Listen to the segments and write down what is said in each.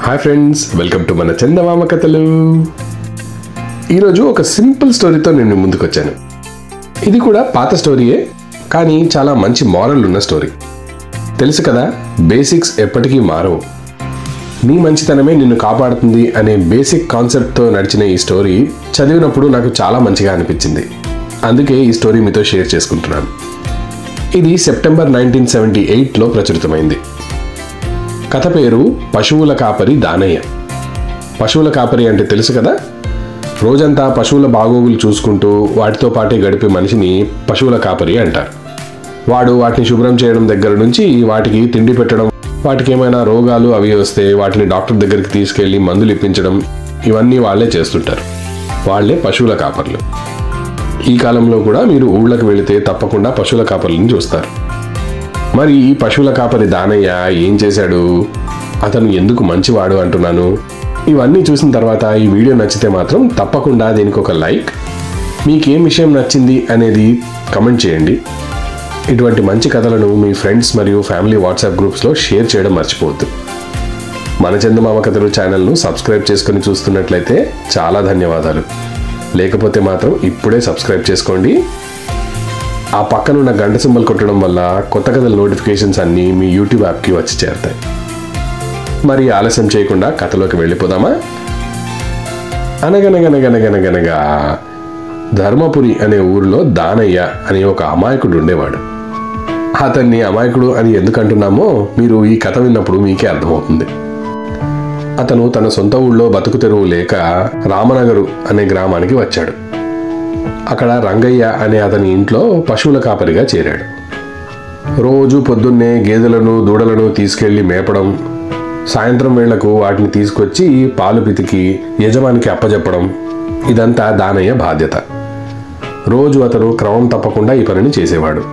Hi friends, welcome to మన చందమామ కథలు. ఈరోజు ఒక సింపుల్ స్టోరీతో నేను ముందుకు వచ్చాను. ఇది కూడా పాత స్టోరీయే, కానీ చాలా మంచి మారల్ ఉన్న స్టోరీ. తెలుసు కదా, బేసిక్స్ ఎప్పటికీ మారవు. నీ మంచితనమే నిన్ను కాపాడుతుంది అనే బేసిక్ కాన్సెప్ట్తో నడిచిన ఈ స్టోరీ చదివినప్పుడు నాకు చాలా మంచిగా అనిపించింది. అందుకే ఈ స్టోరీ మీతో షేర్ చేసుకుంటున్నాను. ఇది సెప్టెంబర్ 1978లో ప్రచురితమైంది. కథ పేరు పశువుల కాపరి దానయ్య. పశువుల కాపరి అంటే తెలుసు కదా, రోజంతా పశువుల బాగోగులు చూసుకుంటూ వాటితో పాటే గడిపే మనిషిని పశువుల కాపరి అంటారు. వాడు వాటిని శుభ్రం చేయడం దగ్గర నుంచి వాటికి తిండి పెట్టడం, వాటికి ఏమైనా రోగాలు అవి వస్తే వాటిని డాక్టర్ దగ్గరికి తీసుకెళ్లి మందులు ఇప్పించడం, ఇవన్నీ వాళ్ళే చేస్తుంటారు. వాళ్లే పశువుల కాపర్లు. ఈ కాలంలో కూడా మీరు ఊళ్ళకి వెళితే తప్పకుండా పశువుల కాపర్లను చూస్తారు. మరి ఈ పశువుల కాపరి దానయ్య ఏం చేశాడు, అతను ఎందుకు మంచివాడు అంటున్నాను. ఇవన్నీ చూసిన తర్వాత ఈ వీడియో నచ్చితే మాత్రం తప్పకుండా దీనికి ఒక లైక్, మీకేం విషయం నచ్చింది అనేది కమెంట్ చేయండి. ఇటువంటి మంచి కథలను మీ ఫ్రెండ్స్ మరియు ఫ్యామిలీ వాట్సాప్ గ్రూప్స్లో షేర్ చేయడం మర్చిపోవద్దు. మన చందమామ కథలు ఛానల్ను సబ్స్క్రైబ్ చేసుకుని చూస్తున్నట్లయితే చాలా ధన్యవాదాలు. లేకపోతే మాత్రం ఇప్పుడే సబ్స్క్రైబ్ చేసుకోండి. ఆ పక్కనున్న గంట సింబల్ కొట్టడం వల్ల కొత్త కథల నోటిఫికేషన్స్ అన్నీ మీ యూట్యూబ్ యాప్కి వచ్చి చేరుతాయి. మరి ఆలస్యం చేయకుండా కథలోకి వెళ్ళిపోదామా? అనగనగనగనగనగనగా ధర్మపురి అనే ఊరిలో దానయ్య అనే ఒక అమాయకుడు ఉండేవాడు. అతన్ని అమాయకుడు అని ఎందుకు అంటున్నామో మీరు ఈ కథ విన్నప్పుడు మీకే అర్థమవుతుంది. అతను తన సొంత ఊళ్ళో బతుకు తెరువు లేక రామనగరు అనే గ్రామానికి వచ్చాడు. అక్కడ రంగయ్య అనే అతని ఇంట్లో పశువుల కాపరిగా చేరాడు. రోజు పొద్దున్నే గేదెలను దూడలను తీసుకెళ్లి మేపడం, సాయంత్రం వేళకు వాటిని తీసుకొచ్చి పాలు పితికి యజమానికి అప్పజెప్పడం, ఇదంతా దానయ్య బాధ్యత. రోజు అతను క్రమం తప్పకుండా ఈ పనిని చేసేవాడు.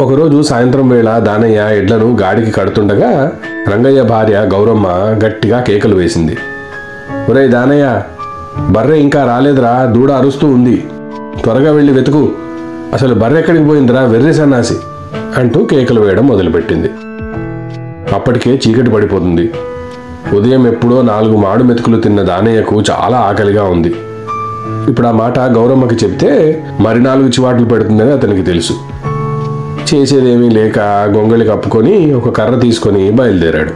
ఒకరోజు సాయంత్రం వేళ దానయ్య ఎడ్లను గాడికి కడుతుండగా రంగయ్య భార్య గౌరమ్మ గట్టిగా కేకలు వేసింది. ఒరేయ్ దానయ్య, బర్రె ఇంకా రాలేదురా, దూడ అరుస్తూ ఉంది, త్వరగా వెళ్ళి వెతుకు, అసలు బర్రె ఎక్కడికి పోయిందిరా వెర్రి సన్నాసి అంటూ కేకలు వేయడం మొదలుపెట్టింది. అప్పటికే చీకటి పడిపోతుంది. ఉదయం ఎప్పుడో 4 మాడు మెతుకులు తిన్న దానయ్యకు చాలా ఆకలిగా ఉంది. ఇప్పుడు ఆ మాట గౌరమ్మకి చెప్తే మరి 4 చివాట్లు పెడుతుందని అతనికి తెలుసు. చేసేదేమీ లేక గొంగళి కప్పుకొని ఒక కర్ర తీసుకొని బయలుదేరాడు.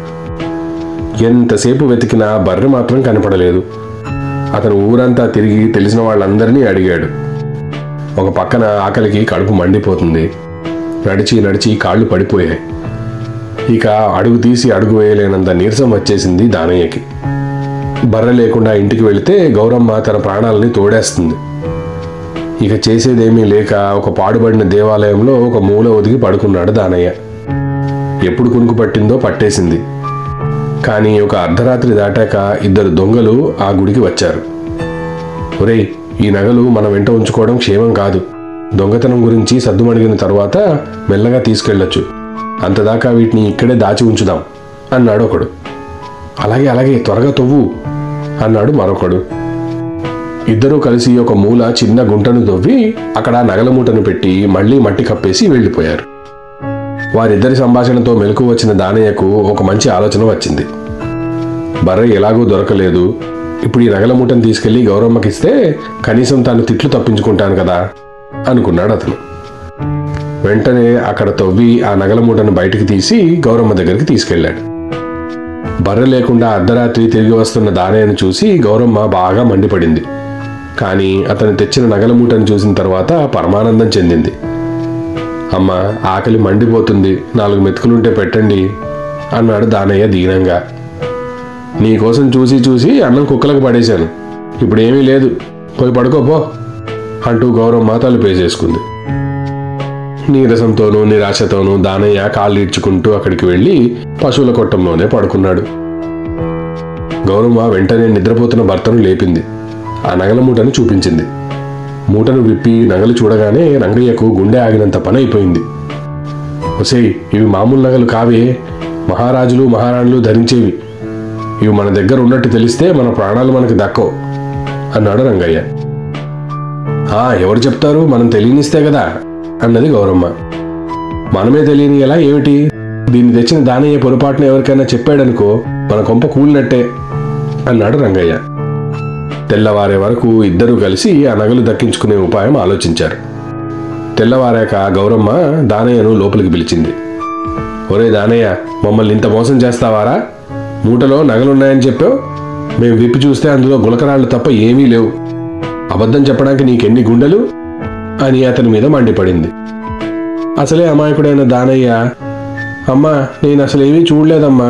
ఎంతసేపు వెతికినా బర్రె మాత్రం కనపడలేదు. అతను ఊరంతా తిరిగి తెలిసిన వాళ్ళందరినీ అడిగాడు. ఒక పక్కన ఆకలికి కడుపు మండిపోతుంది. నడిచి నడిచి కాళ్ళు పడిపోయాయి. ఇక అడుగు తీసి అడుగు వేయలేనంత నీరసం వచ్చేసింది దానయ్యకి. బర్రె లేకుండా ఇంటికి వెళితే గౌరమ్మ తన ప్రాణాలని తోడేస్తుంది. ఇక చేసేదేమీ లేక ఒక పాడుబడిన దేవాలయంలో ఒక మూల ఒదిగి పడుకున్నాడు దానయ్య. ఎప్పుడు కునుకు పట్టిందో పట్టేసింది. కానీ ఒక అర్ధరాత్రి దాటాక 2 దొంగలు ఆ గుడికి వచ్చారు. ఒరేయ్, ఈ నగలు మన వెంట ఉంచుకోవడం క్షేమం కాదు. దొంగతనం గురించి సద్దుమణిగిన తర్వాత మెల్లగా తీసుకెళ్లొచ్చు. అంతదాకా వీటిని ఇక్కడే దాచి ఉంచుదాం అన్నాడు ఒకడు. అలాగే అలాగే, త్వరగా తవ్వు అన్నాడు మరొకడు. ఇద్దరూ కలిసి ఒక మూల చిన్న గుంటను తవ్వి అక్కడ నగల మూటను పెట్టి మళ్లీ మట్టి కప్పేసి వెళ్లిపోయారు. వారిద్దరి సంభాషణతో మెలకు వచ్చిన దానయ్యకు ఒక మంచి ఆలోచన వచ్చింది. బర్రె ఎలాగూ దొరకలేదు, ఇప్పుడు ఈ నగల మూటను తీసుకెళ్లి గౌరమ్మకిస్తే కనీసం తాను తిట్లు తప్పించుకుంటాను కదా అనుకున్నాడు అతను. వెంటనే అక్కడ తవ్వి ఆ నగల మూటను బయటికి తీసి గౌరమ్మ దగ్గరికి తీసుకెళ్లాడు. బర్రె లేకుండా అర్ధరాత్రి తిరిగి వస్తున్న దానయ్యను చూసి గౌరమ్మ బాగా మండిపడింది. కానీ అతను తెచ్చిన నగల మూటను చూసిన తర్వాత పరమానందం చెందింది. అమ్మ, ఆకలి మండిపోతుంది, 4 మెతుకులుంటే పెట్టండి అన్నాడు దానయ్య దీనంగా. నీకోసం చూసి చూసి అన్నం కుక్కలకు పడేశాను, ఇప్పుడు ఏమీ లేదు, పోయి పడుకోపో అంటూ గౌరమ్మ తలుపేసేసుకుంది. నీరసంతోనూ నిరాశతోనూ దానయ్య కాళ్ళు ఈడ్చుకుంటూ అక్కడికి వెళ్లి పశువుల కొట్టంలోనే పడుకున్నాడు. గౌరమ్మ వెంటనే నిద్రపోతున్న భర్తను లేపింది. ఆ నగల మూటను చూపించింది. మూటను విప్పి నగలు చూడగానే రంగయ్యకు గుండె ఆగినంత పని అయిపోయింది. ఒసేయ్, ఇవి మామూలు నగలు కావే, మహారాజులు మహారాణులు ధరించేవి. ఇవి మన దగ్గర ఉన్నట్టు తెలిస్తే మన ప్రాణాలు మనకు దక్కవు అన్నాడు రంగయ్య. ఎవరు చెప్తారు, మనం తెలియనిస్తే కదా అన్నది గౌరమ్మ. మనమే తెలియని ఎలా ఏమిటి, దీన్ని తెచ్చిన దానయ్య పొరపాటున ఎవరికైనా చెప్పాడనుకో మన కొంప కూలినట్టే అన్నాడు రంగయ్య. తెల్లవారే వరకు ఇద్దరూ కలిసి ఆ నగలు దక్కించుకునే ఉపాయం ఆలోచించారు. తెల్లవారాక గౌరమ్మ దానయ్యను లోపలికి పిలిచింది. ఒరే దానయ్య, మమ్మల్ని ఇంత మోసం చేస్తావారా? మూటలో నగలున్నాయని చెప్పావు, మేము విప్పి చూస్తే అందులో గులకరాళ్ళు తప్ప ఏమీ లేవు. అబద్ధం చెప్పడానికి నీకెన్ని గుండెలు అని అతని మీద మండిపడింది. అసలే అమాయకుడైన దానయ్య, అమ్మా నేను అసలు ఏమీ చూడలేదమ్మా,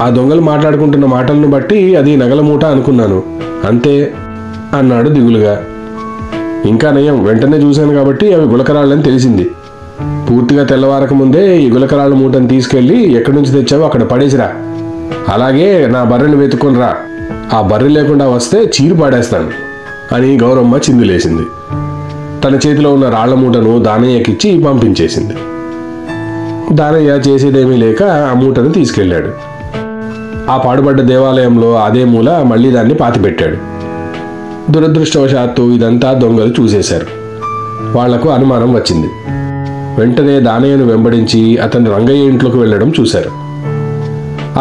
ఆ దొంగలు మాట్లాడుకుంటున్న మాటలను బట్టి అది నగల మూట అనుకున్నాను అంతే అన్నాడు దిగులుగా. ఇంకా నయం, వెంటనే చూశాను కాబట్టి అవి గులకరాళ్ళని తెలిసింది. పూర్తిగా తెల్లవారక ముందే ఈ గులకరాళ్ళ మూటను తీసుకెళ్లి ఎక్కడి నుంచి తెచ్చావో అక్కడ పడేసిరా. అలాగే నా బర్రెని వెతుకొని రా, ఆ బర్రె లేకుండా వస్తే చీరు పాడేస్తాను అని గౌరమ్మ చిందులేసింది. తన చేతిలో ఉన్న రాళ్ల మూటను దానయ్యకిచ్చి పంపించేసింది. దానయ్య చేసేదేమీ లేక ఆ మూటను తీసుకెళ్లాడు. ఆ పాడుబడ్డ దేవాలయంలో అదే మూల మళ్లీ దాన్ని పాతిపెట్టాడు. దురదృష్టవశాత్తు ఇదంతా దొంగలు చూసేశారు. వాళ్లకు అనుమానం వచ్చింది. వెంటనే దానయ్యను వెంబడించి అతను రంగయ్య ఇంట్లోకి వెళ్లడం చూశారు.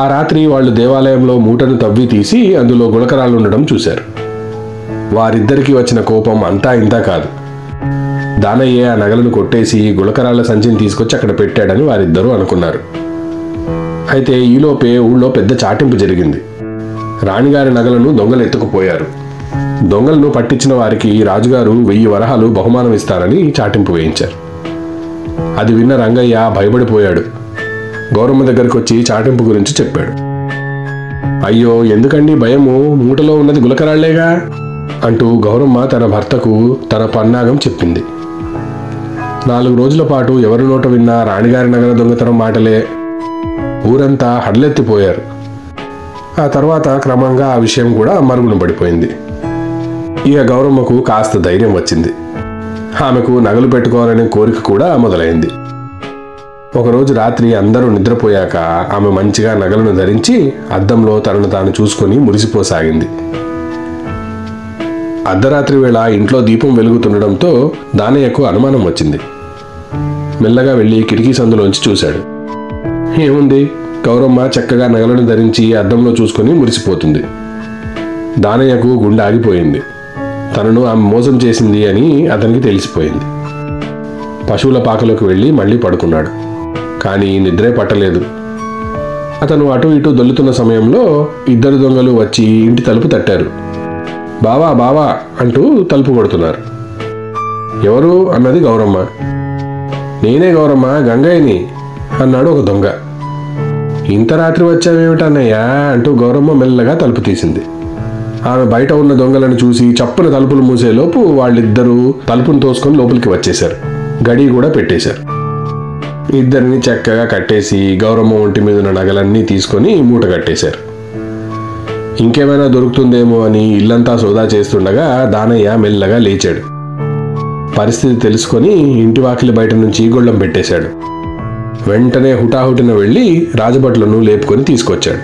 ఆ రాత్రి వాళ్ళు దేవాలయంలో మూటను తవ్వి తీసి అందులో గులకరాళ్ళుండడం చూశారు. వారిద్దరికీ వచ్చిన కోపం అంతా ఇంతా కాదు. దానయ్య ఆ నగలను కొట్టేసి గులకరాళ్ల సంచిని తీసుకొచ్చి అక్కడ పెట్టాడని వారిద్దరూ అనుకున్నారు. అయితే ఈలోపే ఊళ్ళో పెద్ద చాటింపు జరిగింది. రాణిగారి నగలను దొంగలు ఎత్తుకుపోయారు. దొంగలను పట్టించిన వారికి రాజుగారు 1000 వరహాలు బహుమానం ఇస్తారని చాటింపు వేయించారు. అది విన్న రంగయ్య భయపడిపోయాడు. గౌరమ్మ దగ్గరికి వచ్చి చాటింపు గురించి చెప్పాడు. అయ్యో ఎందుకండి భయము, మూటలో ఉన్నది గులకరాళ్లేగా అంటూ గౌరమ్మ తన భర్తకు తన పన్నాగం చెప్పింది. 4 రోజుల పాటు ఎవరి నోట విన్నా రాణిగారి నగల దొంగతనం మాటలే. ఊరంతా హడలెత్తిపోయారు. ఆ తర్వాత క్రమంగా ఆ విషయం కూడా మరుగున పడిపోయింది. ఇక గౌరమ్మకు కాస్త ధైర్యం వచ్చింది. ఆమెకు నగలు పెట్టుకోవాలనే కోరిక కూడా మొదలైంది. ఒకరోజు రాత్రి అందరూ నిద్రపోయాక ఆమె మంచిగా నగలను ధరించి అద్దంలో తనను తాను చూసుకొని మురిసిపోసాగింది. అర్ధరాత్రి వేళ ఇంట్లో దీపం వెలుగుతుండడంతో దానయ్యకు అనుమానం వచ్చింది. మెల్లగా వెళ్లి కిటికీ సందులోంచి చూశాడు. ఏముంది, గౌరమ్మ చక్కగా నగలను ధరించి అద్దంలో చూసుకొని మురిసిపోతుంది. దానయ్యకు గుండె ఆగిపోయింది. తనను ఆమె మోసం చేసింది అని అతనికి తెలిసిపోయింది. పశువుల పాకలోకి వెళ్ళి మళ్ళీ పడుకున్నాడు. కానీ నిద్రే పట్టలేదు. అతను అటు ఇటు దొల్లుతున్న సమయంలో 2 దొంగలు వచ్చి ఇంటి తలుపు తట్టారు. బావా బావా అంటూ తలుపు కొడుతున్నారు. ఎవరు అన్నది గౌరమ్మ. నేనే గౌరమ్మ, గంగయ్యని అన్నాడు ఒక దొంగ. ఇంత రాత్రి వచ్చావేమిటన్నయ్యా అంటూ గౌరమ్మ మెల్లగా తలుపు తీసింది. ఆమె బయట ఉన్న దొంగలను చూసి చప్పున తలుపులు మూసేలోపు వాళ్ళిద్దరూ తలుపును తోసుకొని లోపలికి వచ్చేశారు. గడి కూడా పెట్టేశారు. ఇద్దరిని చక్కగా కట్టేసి గౌరమ్మ ఒంటి మీద ఉన్న నగలన్నీ తీసుకొని మూట కట్టేశారు. ఇంకేమైనా దొరుకుతుందేమో అని ఇల్లంతా సోదా చేస్తుండగా దానయ్య మెల్లగా లేచాడు. పరిస్థితి తెలుసుకొని ఇంటి వాకిలి బయట నుంచి గొళ్ళెం పెట్టేశాడు. వెంటనే హుటాహుటిన వెళ్లి రాజభట్లను లేపుకొని తీసుకొచ్చాడు.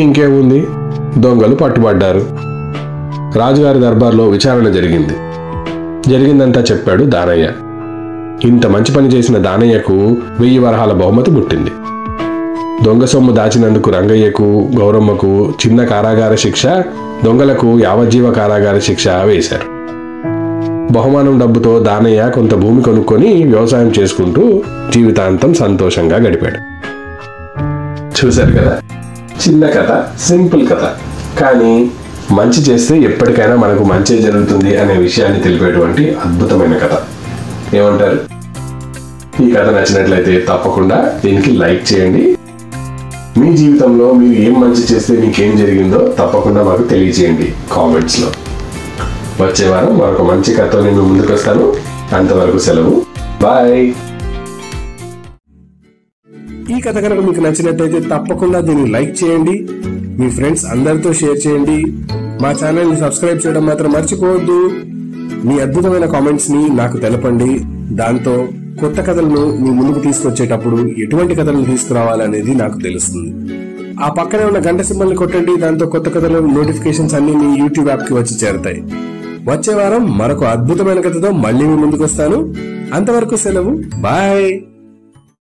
ఇంకేముంది, దొంగలు పట్టుబడ్డారు. రాజుగారి దర్బార్లో విచారణ జరిగింది. జరిగిందంతా చెప్పాడు దానయ్య. ఇంత మంచి పని చేసిన దానయ్యకు 1000 వరహాల బహుమతి పుట్టింది. దొంగ సొమ్ము దాచినందుకు రంగయ్యకు, గౌరమ్మకు చిన్న కారాగార శిక్ష, దొంగలకు యావజ్జీవ కారాగార శిక్ష వేశారు. బహుమానం డబ్బుతో దానయ్య కొంత భూమి కొనుక్కొని వ్యవసాయం చేసుకుంటూ జీవితాంతం సంతోషంగా గడిపాడు. చూశారు కదా, చిన్న కథ, సింపుల్ కథ, కానీ మంచి చేస్తే ఎప్పటికైనా మనకు మంచి జరుగుతుంది అనే విషయాన్ని తెలిపేటువంటి అద్భుతమైన కథ. ఏమంటారు? ఈ కథ నచ్చినట్లయితే తప్పకుండా దీనికి లైక్ చేయండి. మీ జీవితంలో మీరు ఏం మంచి చేస్తే మీకేం జరిగిందో తప్పకుండా మాకు తెలియజేయండి కామెంట్స్లో. వచ్చే వారం మరొక మంచి కథతో నేను ముందుకు వస్తాను. అంతవరకు సెలవు, బాయ్. ఈ కథ కనుక మీకు నచ్చినట్లయితే తప్పకుండా దీన్ని లైక్ చేయండి, మీ ఫ్రెండ్స్ అందరితో షేర్ చేయండి. మా ఛానల్ని సబ్స్క్రైబ్ చేయడం మాత్రం మర్చిపోవద్దు. మీ అద్భుతమైన కామెంట్స్ ని నాకు తెలపండి. దాంతో కొత్త కథలను మీ ముందుకు తీసుకొచ్చేటప్పుడు ఎటువంటి కథలను తీసుకురావాలనేది నాకు తెలుస్తుంది. ఆ పక్కనే ఉన్న గంట సింబల్ని కొట్టండి. దాంతో కొత్త కథల నోటిఫికేషన్స్ అన్ని మీ యూట్యూబ్ యాప్ కి వచ్చి చేరుతాయి. వచ్చే వారం మరొక అద్భుతమైన కథతో మళ్ళీ మీ ముందుకు వస్తాను. అంతవరకు సెలవు, బాయ్.